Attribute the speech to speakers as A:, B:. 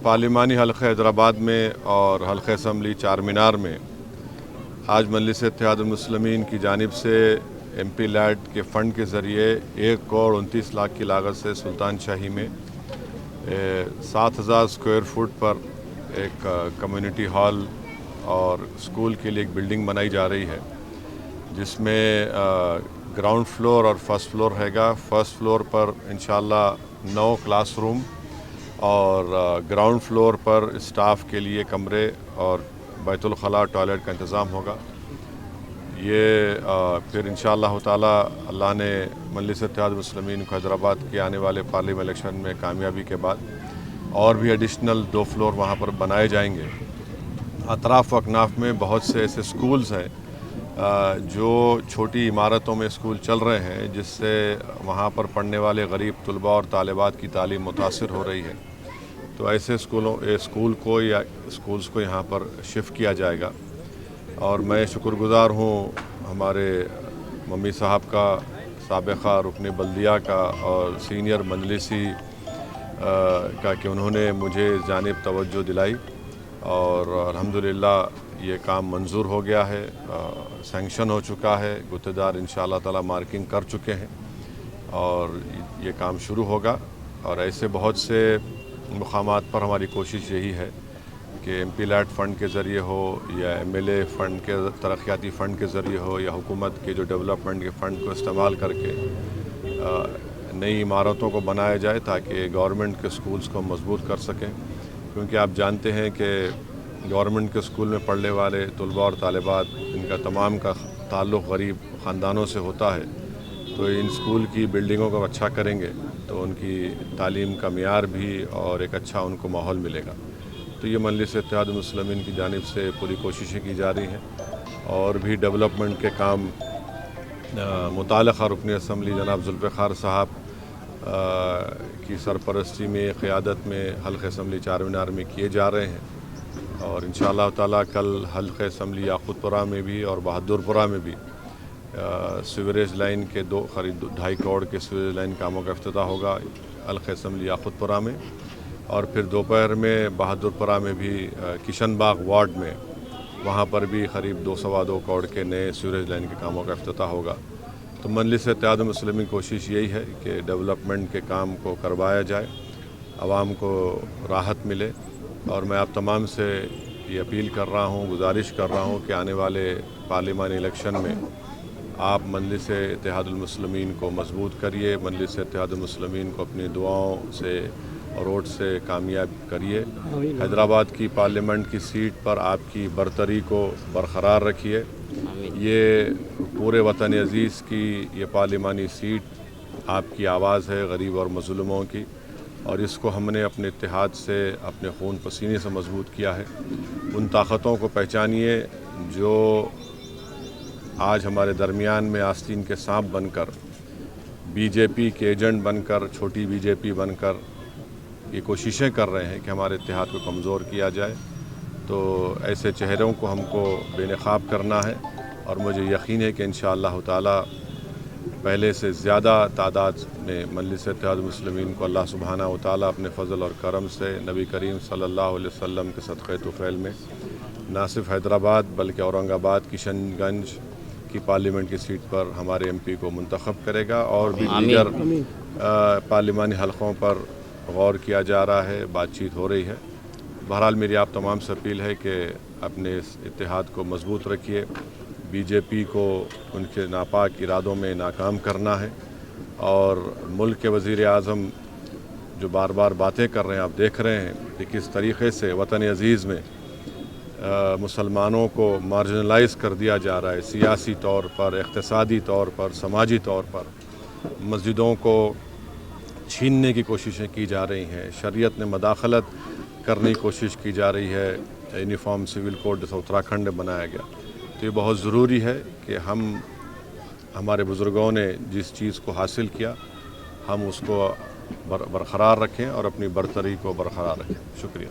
A: پارلیمانی حلقہ حیدرآباد میں اور حلقہ اسمبلی چار مینار میں آج مجلس اتحاد المسلمین کی جانب سے ایم پی لیڈ کے فنڈ کے ذریعے 1,29,00,000 کی لاگت سے سلطان شاہی میں 7,000 اسکوائر فٹ پر ایک کمیونٹی ہال اور اسکول کے لیے ایک بلڈنگ بنائی جا رہی ہے، جس میں گراؤنڈ فلور اور فرسٹ فلور ہے گا۔ فرسٹ فلور پر انشاءاللہ 9 کلاس روم اور گراؤنڈ فلور پر اسٹاف کے لیے کمرے اور بیت الخلاء ٹوائلٹ کا انتظام ہوگا۔ یہ پھر انشاءاللہ تعالی اللہ نے مجلس اتحاد المسلمین کو حیدرآباد کے آنے والے پارلیمنٹ الیکشن میں کامیابی کے بعد اور بھی ایڈیشنل 2 فلور وہاں پر بنائے جائیں گے۔ اطراف و اکناف میں بہت سے ایسے سکولز ہیں جو چھوٹی عمارتوں میں اسکول چل رہے ہیں، جس سے وہاں پر پڑھنے والے غریب طلباء اور طالبات کی تعلیم متاثر ہو رہی ہے۔ تو ایسے اسکولز کو یہاں پر شفٹ کیا جائے گا، اور میں شکر گزار ہوں ہمارے ممی صاحب کا، سابقہ رکن بلدیہ کا اور سینئر مجلسی کا کہ انہوں نے مجھے جانب توجہ دلائی، اور الحمدللہ یہ کام منظور ہو گیا ہے، سینکشن ہو چکا ہے، گتےدار انشاءاللہ تعالی مارکنگ کر چکے ہیں اور یہ کام شروع ہوگا۔ اور ایسے بہت سے مقامات پر ہماری کوشش یہی ہے کہ ایم پی لیڈ فنڈ کے ذریعے ہو یا ایم ایل اے فنڈ کے ترقیاتی فنڈ کے ذریعے ہو یا حکومت کے جو ڈیولپمنٹ کے فنڈ کو استعمال کر کے نئی عمارتوں کو بنایا جائے تاکہ گورنمنٹ کے سکولز کو مضبوط کر سکیں، کیونکہ آپ جانتے ہیں کہ گورنمنٹ کے اسکول میں پڑھنے والے طلباء اور طالبات ان کا تمام کا تعلق غریب خاندانوں سے ہوتا ہے، تو ان اسکول کی بلڈنگوں کو اچھا کریں گے تو ان کی تعلیم کا معیار بھی اور ایک اچھا ان کو ماحول ملے گا۔ تو یہ مجلس اتحاد المسلمین کی جانب سے پوری کوششیں کی جا رہی ہیں، اور بھی ڈیولپمنٹ کے کام متعلقہ رکن اسمبلی جناب ذوالفقار صاحب کی سرپرستی میں، قیادت میں حلقہ اسمبلی چار مینار میں کیے جا رہے ہیں، اور انشاءاللہ تعالی کل حلقہ اسمبلی یاقوت پورہ میں بھی اور بہادر پورہ میں بھی سیوریج لائن کے قریب 2.5 کروڑ کے سیوریج لائن کاموں کا افتتاح ہوگا حلقہ اسمبلی یاقوت پورہ میں، اور پھر دوپہر میں بہادر پورہ میں بھی کشن باغ وارڈ میں وہاں پر بھی قریب 2.25 کروڑ کے نئے سیوریج لائن کے کاموں کا افتتاح ہوگا۔ تو مجلس اتحاد المسلمین کی کوشش یہی ہے کہ ڈیولپمنٹ کے کام کو کروایا جائے، عوام کو راحت ملے، اور میں آپ تمام سے یہ اپیل کر رہا ہوں، گزارش کر رہا ہوں کہ آنے والے پارلیمانی الیکشن میں آپ مجلس اتحاد المسلمین کو مضبوط کریے، مجلس اتحاد المسلمین کو اپنی دعاؤں سے اور ووٹ سے کامیاب کریے، حیدرآباد کی پارلیمنٹ کی سیٹ پر آپ کی برتری کو برقرار رکھیے۔ یہ پورے وطن عزیز کی یہ پارلیمانی سیٹ آپ کی آواز ہے، غریب اور مظلوموں کی، اور اس کو ہم نے اپنے اتحاد سے، اپنے خون پسینے سے مضبوط کیا ہے۔ ان طاقتوں کو پہچانیے جو آج ہمارے درمیان میں آستین کے سانپ بن کر، بی جے پی کے ایجنٹ بن کر، چھوٹی بی جے پی بن کر یہ کوششیں کر رہے ہیں کہ ہمارے اتحاد کو کمزور کیا جائے۔ تو ایسے چہروں کو ہم کو بے نقاب کرنا ہے، اور مجھے یقین ہے کہ انشاءاللہ تعالی پہلے سے زیادہ تعداد میں مجلس اتحاد المسلمین کو اللہ سبحانہ و تعالی اپنے فضل اور کرم سے نبی کریم صلی اللہ علیہ وسلم کے صدقہ طفیل میں نہ صرف حیدرآباد بلکہ اورنگ آباد، کشن گنج کی پارلیمنٹ کی سیٹ پر ہمارے ایم پی کو منتخب کرے گا، اور بھی دیگر پارلیمانی حلقوں پر غور کیا جا رہا ہے، بات چیت ہو رہی ہے۔ بہرحال میری آپ تمام سے اپیل ہے کہ اپنے اس اتحاد کو مضبوط رکھیے، بی جے پی کو ان کے ناپاک ارادوں میں ناکام کرنا ہے، اور ملک کے وزیر اعظم جو بار بار باتیں کر رہے ہیں، آپ دیکھ رہے ہیں کہ کس طریقے سے وطن عزیز میں مسلمانوں کو مارجنلائز کر دیا جا رہا ہے، سیاسی طور پر، اقتصادی طور پر، سماجی طور پر مسجدوں کو چھیننے کی کوششیں کی جا رہی ہیں، شریعت میں مداخلت کرنے کی کوشش کی جا رہی ہے، یونیفارم سول کوڈ جیسا اتراکھنڈ میں بنایا گیا۔ تو یہ بہت ضروری ہے کہ ہمارے بزرگوں نے جس چیز کو حاصل کیا ہم اس کو برقرار رکھیں اور اپنی برتری کو برقرار رکھیں۔ شکریہ۔